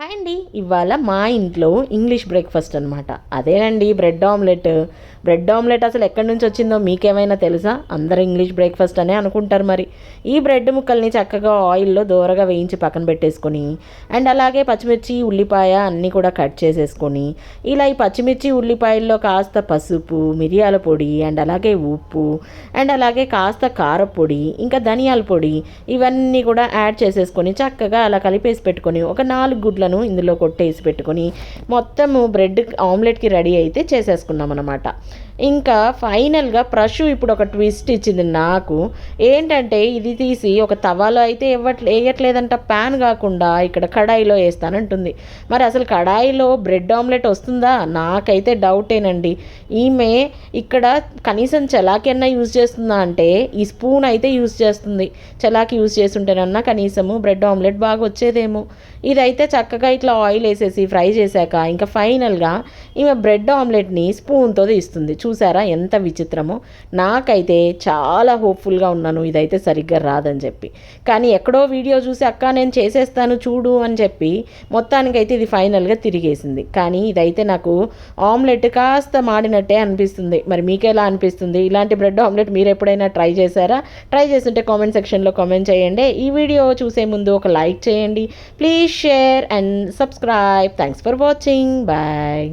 Hi అండి. ఇవాళ మా ఇంట్లో ఇంగ్లీష్ బ్రేక్ఫాస్ట్ అనమాట. అదేనండి బ్రెడ్ ఆమ్లెట్. బ్రెడ్ ఆమ్లెట్ అసలు ఎక్కడి నుంచి వచ్చిందో మీకేమైనా తెలుసా? అందరూ ఇంగ్లీష్ బ్రేక్ఫాస్ట్ అనే అనుకుంటారు మరి. ఈ బ్రెడ్ ముక్కల్ని చక్కగా ఆయిల్లో దోరగా వేయించి పక్కన పెట్టేసుకొని, అండ్ అలాగే పచ్చిమిర్చి ఉల్లిపాయ అన్నీ కూడా కట్ చేసేసుకొని, ఇలా ఈ పచ్చిమిర్చి ఉల్లిపాయల్లో కాస్త పసుపు, మిరియాల పొడి, అండ్ అలాగే ఉప్పు, అండ్ అలాగే కాస్త కారపొడి, ఇంకా ధనియాల పొడి, ఇవన్నీ కూడా యాడ్ చేసేసుకొని చక్కగా అలా కలిపేసి పెట్టుకొని ఒక 4 గుడ్లను ఇందులో కొట్టేసి పెట్టుకొని మొత్తము బ్రెడ్ ఆమ్లెట్కి రెడీ అయితే చేసేసుకున్నాం అనమాట. ఇంకా ఫైనల్గా ప్రషు ఇప్పుడు ఒక ట్విస్ట్ ఇచ్చింది నాకు. ఏంటంటే ఇది తీసి ఒక తవాలో అయితే వేయట్లేదంట, ప్యాన్ కాకుండా ఇక్కడ కడాయిలో వేస్తానంటుంది. మరి అసలు కడాయిలో బ్రెడ్ ఆమ్లెట్ వస్తుందా? నాకైతే డౌటేనండి. ఈమె ఇక్కడ కనీసం చలాకి అన్నా యూజ్ చేస్తుందా అంటే ఈ స్పూన్ అయితే యూజ్ చేస్తుంది. చలాకి యూజ్ చేస్తుంటేనన్నా కనీసము బ్రెడ్ ఆమ్లెట్ బాగా వచ్చేదేమో. ఇదైతే చక్కగా ఇట్లా ఆయిల్ వేసేసి ఫ్రై చేశాక ఇంకా ఫైనల్గా ఈమె బ్రెడ్ ఆమ్లెట్ని స్పూన్తో తీస్తుంది. చూసారా ఎంత విచిత్రమో. నాకైతే చాలా హోప్ఫుల్గా ఉన్నాను ఇదైతే సరిగ్గా రాదని చెప్పి. కానీ ఎక్కడో వీడియో చూసి అక్క నేను చేసేస్తాను చూడు అని చెప్పి మొత్తానికైతే ఇది ఫైనల్గా తిరిగేసింది. కానీ ఇదైతే నాకు ఆమ్లెట్ కాస్త మాడినట్టే అనిపిస్తుంది. మరి మీకెలా అనిపిస్తుంది? ఇలాంటి బ్రెడ్ ఆమ్లెట్ మీరు ఎప్పుడైనా ట్రై చేశారా? ట్రై చేస్తుంటే కామెంట్ సెక్షన్లో కామెంట్ చేయండి. ఈ వీడియో చూసే ముందు ఒక లైక్ చేయండి. Please share and subscribe. Thanks for watching. Bye.